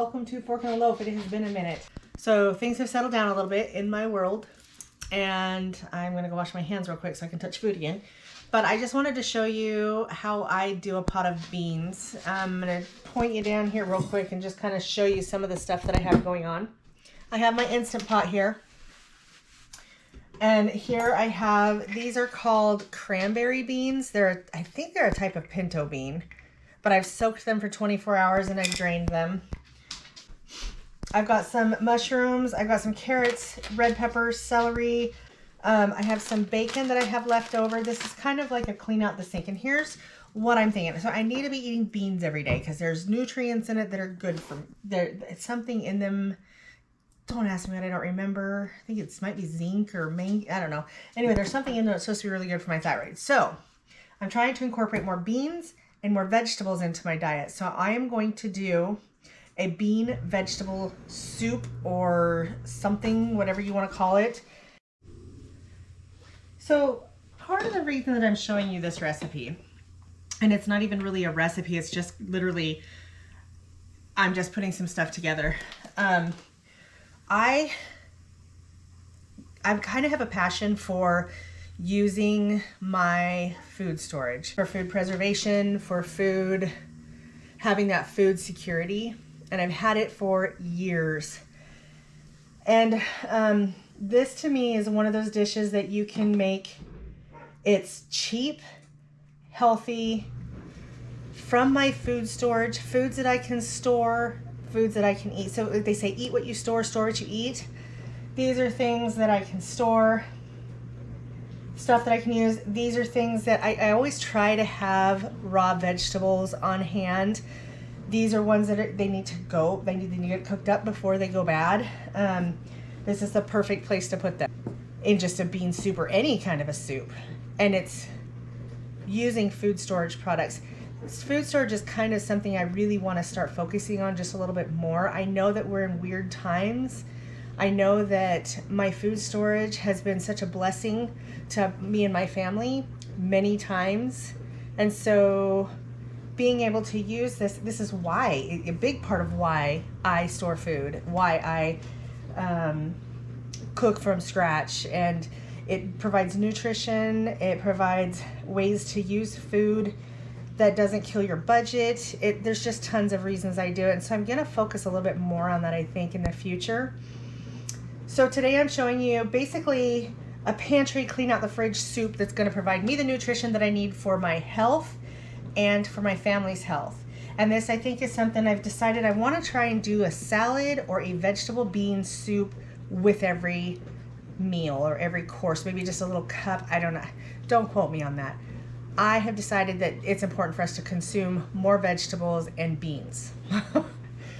welcome to Fork and a Loaf. It has been a minute. So things have settled down a little bit in my world, and I'm gonna go wash my hands real quick so I can touch food again. But I just wanted to show you how I do a pot of beans. I'm gonna point you down here real quick and just kind of show you some of the stuff that I have going on. I have my Instant Pot here. And here I have, these are called cranberry beans. I think they're a type of pinto bean, but I've soaked them for 24 hours and I've drained them. I've got some mushrooms, I've got some carrots, red peppers, celery. I have some bacon that I have left over. This is kind of like a clean out the sink. And here's what I'm thinking. So I need to be eating beans every day because there's nutrients in it that are good for me. It's something in them. Don't ask me what I don't remember. I think it might be zinc or I don't know. Anyway, there's something in there that's supposed to be really good for my thyroid. So I'm trying to incorporate more beans and more vegetables into my diet. So I am going to do a bean vegetable soup or something, whatever you want to call it. So part of the reason that I'm showing you this recipe, and it's not even really a recipe, it's just literally, I'm just putting some stuff together. I kind of have a passion for using my food storage for food preservation, for food, having that food security. And I've had it for years. And this to me is one of those dishes that you can make. It's cheap, healthy, from my food storage, foods that I can store, foods that I can eat. So they say eat what you store what you eat. These are things that I can store, stuff that I can use. These are things that I always try to have raw vegetables on hand. These are ones that they need to get cooked up before they go bad. This is the perfect place to put them in just a bean soup or any kind of a soup. And it's using food storage products. Food storage is kind of something I really want to start focusing on just a little bit more. I know that we're in weird times. I know that my food storage has been such a blessing to me and my family many times. And so being able to use this is why, a big part of why I store food, why I cook from scratch. And it provides nutrition, it provides ways to use food that doesn't kill your budget. There's just tons of reasons I do it. And so I'm gonna focus a little bit more on that, I think, in the future. So today I'm showing you basically a pantry clean out the fridge soup that's gonna provide me the nutrition that I need for my health and for my family's health. And this, I think, is something I've decided I wanna try and do a salad or a vegetable bean soup with every meal or every course, maybe just a little cup, I don't know. Don't quote me on that. I have decided that it's important for us to consume more vegetables and beans.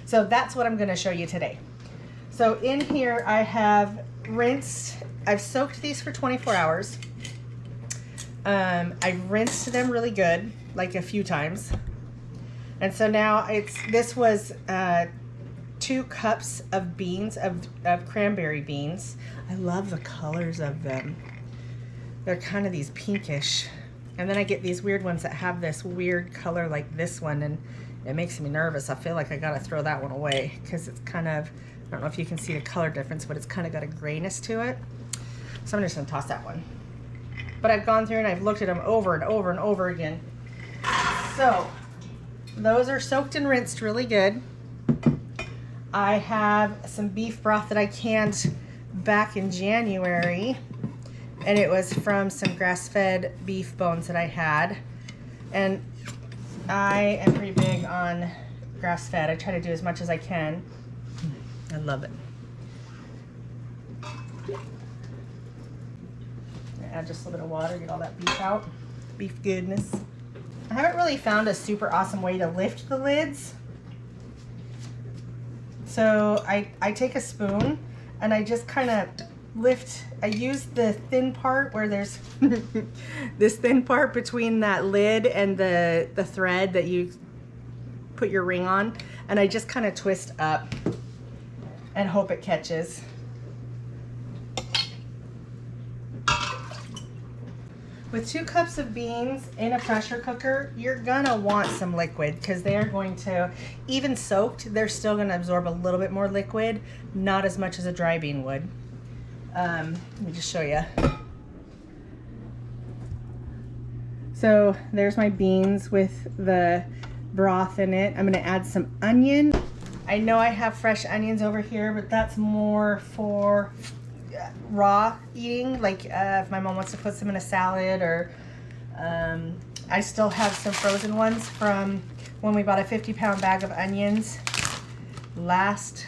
So that's what I'm gonna show you today. So in here I have I've soaked these for 24 hours. I rinsed them really good, like a few times. And so now this was 2 cups of beans, of cranberry beans. I love the colors of them. They're kind of these pinkish. And then I get these weird ones that have this weird color like this one, and it makes me nervous. I feel like I gotta throw that one away because it's kind of, I don't know if you can see the color difference, but it's kind of got a grayness to it. So I'm just gonna toss that one. But I've gone through and I've looked at them over and over and over again. So those are soaked and rinsed really good. I have some beef broth that I canned back in January. And it was from some grass-fed beef bones that I had. And I am pretty big on grass-fed. I try to do as much as I can. I love it. Add just a little bit of water, get all that beef out. Beef goodness. I haven't really found a super awesome way to lift the lids. So I take a spoon and I just kind of lift. I use the thin part where there's this thin part between that lid and the thread that you put your ring on, and I just kind of twist up and hope it catches. With 2 cups of beans in a pressure cooker, you're gonna want some liquid because they are going to, even soaked, they're still gonna absorb a little bit more liquid, not as much as a dry bean would. Let me just show you. So there's my beans with the broth in it. I'm gonna add some onion. I know I have fresh onions over here, but that's more for raw eating, like if my mom wants to put some in a salad, or I still have some frozen ones from when we bought a 50-pound bag of onions last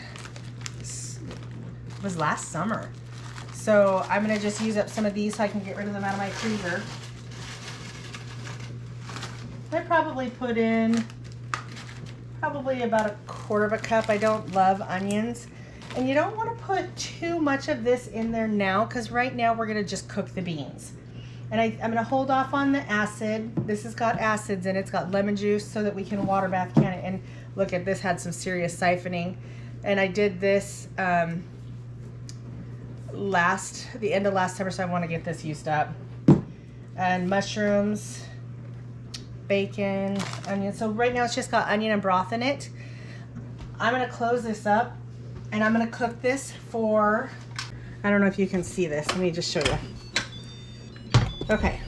summer. So I'm gonna just use up some of these so I can get rid of them out of my freezer. I probably put in about 1/4 cup. I don't love onions. And you don't want to put too much of this in there now, because right now we're going to just cook the beans. And I'm going to hold off on the acid. This has got acids in it. It's got lemon juice so that we can water bath can it. And look at this, had some serious siphoning. And I did this the end of last summer, so I want to get this used up. And mushrooms, bacon, onion. So right now it's just got onion and broth in it. I'm going to close this up. And I'm going to cook this for, I don't know if you can see this. Let me just show you. Okay.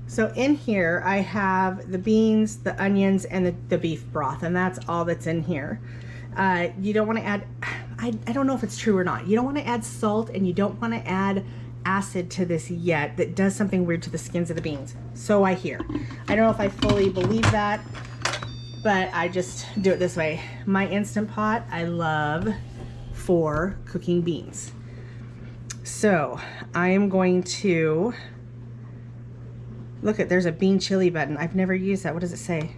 So in here, I have the beans, the onions, and the beef broth. And that's all that's in here. You don't want to add, I don't know if it's true or not. You don't want to add salt, and you don't want to add acid to this yet. That does something weird to the skins of the beans. So I hear. I don't know if I fully believe that, but I just do it this way. My Instant Pot, I love for cooking beans. So I am going to, look at, there's a bean chili button. I've never used that. What does it say?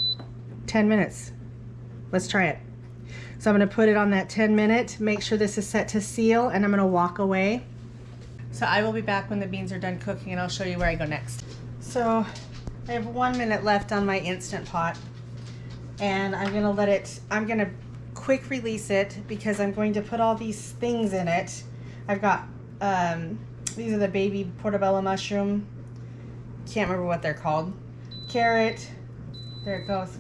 10 minutes. Let's try it. So I'm going to put it on that 10-minute, make sure this is set to seal, and I'm going to walk away. So I will be back when the beans are done cooking, and I'll show you where I go next. So I have 1 minute left on my Instant Pot. And I'm gonna quick release it because I'm going to put all these things in it. I've got, these are the baby portobello mushroom. Can't remember what they're called. Carrot, there it goes.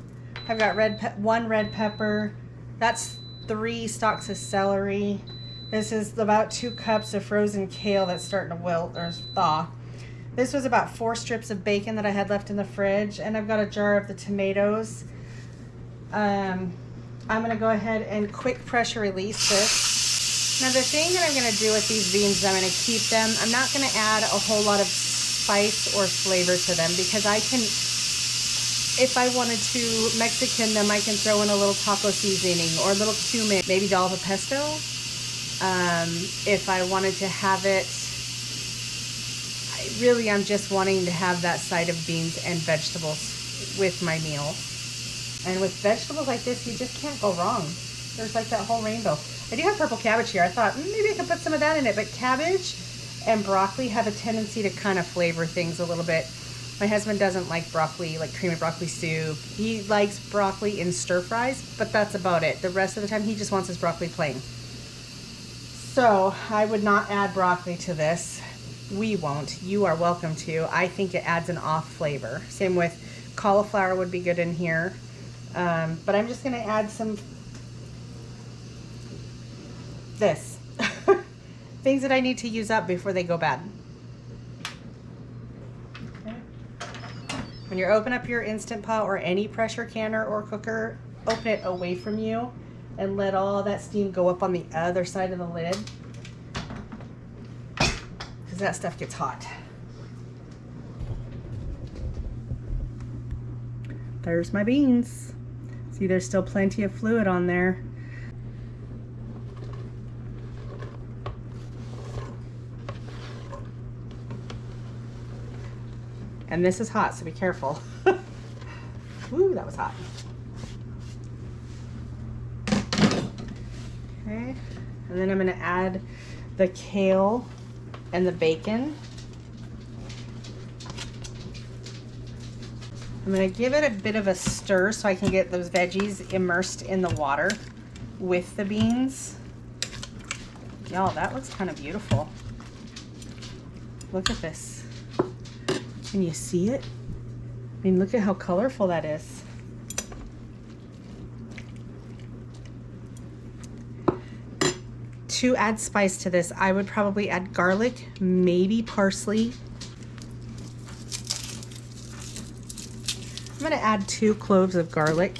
I've got one red pepper. That's 3 stalks of celery. This is about 2 cups of frozen kale that's starting to wilt or thaw. This was about 4 strips of bacon that I had left in the fridge. And I've got a jar of the tomatoes. I'm going to go ahead and quick pressure release this. Now the thing that I'm going to do with these beans, I'm going to keep them. I'm not going to add a whole lot of spice or flavor to them because I can, if I wanted to Mexican them, I can throw in a little taco seasoning or a little cumin, maybe dollop of pesto. If I wanted to have it, I'm just wanting to have that side of beans and vegetables with my meal. And with vegetables like this, you just can't go wrong. There's like that whole rainbow. I do have purple cabbage here. I thought maybe I could put some of that in it, but cabbage and broccoli have a tendency to kind of flavor things a little bit. My husband doesn't like broccoli, like creamy broccoli soup. He likes broccoli in stir fries, but that's about it. The rest of the time, he just wants his broccoli plain. So I would not add broccoli to this. We won't. You are welcome to. I think it adds an off flavor. Same with cauliflower would be good in here. But I'm just going to add some things that I need to use up before they go bad. Okay. When you open up your Instant Pot or any pressure canner or cooker, open it away from you and let all that steam go up on the other side of the lid because that stuff gets hot. There's my beans. See, there's still plenty of fluid on there. And this is hot, so be careful. Woo, that was hot. Okay, and then I'm gonna add the kale and the bacon. I'm gonna give it a bit of a stir so I can get those veggies immersed in the water with the beans. Y'all, that looks kind of beautiful. Look at this. Can you see it? I mean, look at how colorful that is. To add spice to this, I would probably add garlic, maybe parsley. I'm gonna add 2 cloves of garlic.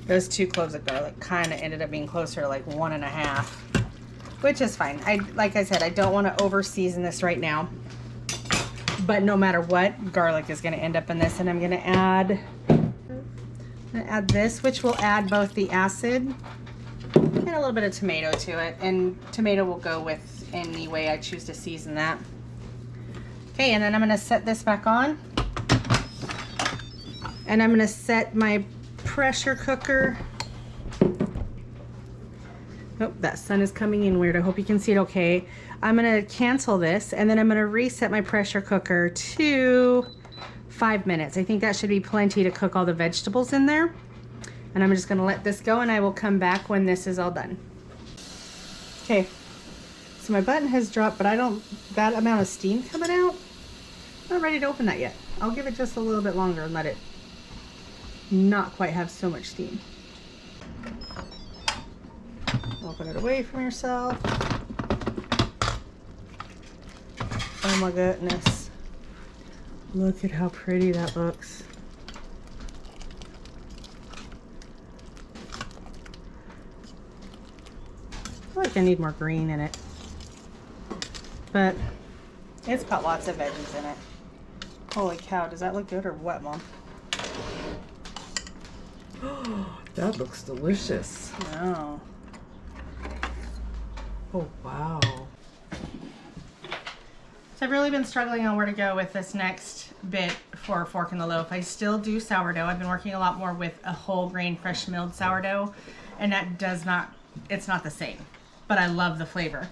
Those 2 cloves of garlic kind of ended up being closer to like 1.5, which is fine. Like I said, I don't want to over season this right now, but no matter what, garlic is going to end up in this. And I'm going to add this, which will add both the acid and a little bit of tomato to it. And tomato will go with any way I choose to season that. Okay, and then I'm going to set this back on. And I'm going to set my pressure cooker. Oh, that sun is coming in weird. I hope you can see it okay. I'm gonna cancel this and then I'm gonna reset my pressure cooker to 5 minutes. I think that should be plenty to cook all the vegetables in there. And I'm just gonna let this go and I will come back when this is all done. Okay, so my button has dropped, but that amount of steam coming out, I'm not ready to open that yet. I'll give it just a little bit longer and let it not quite have so much steam. Open it away from yourself. Oh my goodness. Look at how pretty that looks. I feel like I need more green in it. But it's got lots of veggies in it. Holy cow, does that look good or what, Mom? That looks delicious. No. Oh, wow. So I've really been struggling on where to go with this next bit for Fork in the Loaf. I still do sourdough. I've been working a lot more with a whole grain fresh milled sourdough, and that it's not the same, but I love the flavor.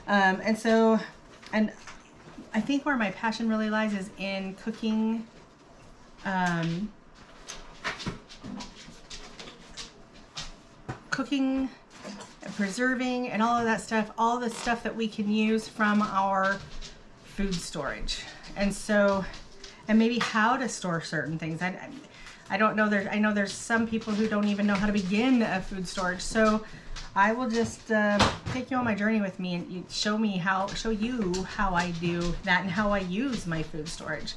And I think where my passion really lies is in cooking cooking, preserving, and all of that stuff, all the stuff that we can use from our food storage. And so, and maybe how to store certain things. I don't know. I know there's some people who don't even know how to begin a food storage. So I will just take you on my journey with me and show you how I do that and how I use my food storage.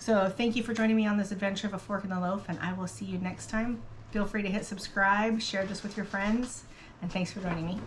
So thank you for joining me on this adventure of a Fork in the Loaf, and I will see you next time. Feel free to hit subscribe, share this with your friends, and thanks for joining me.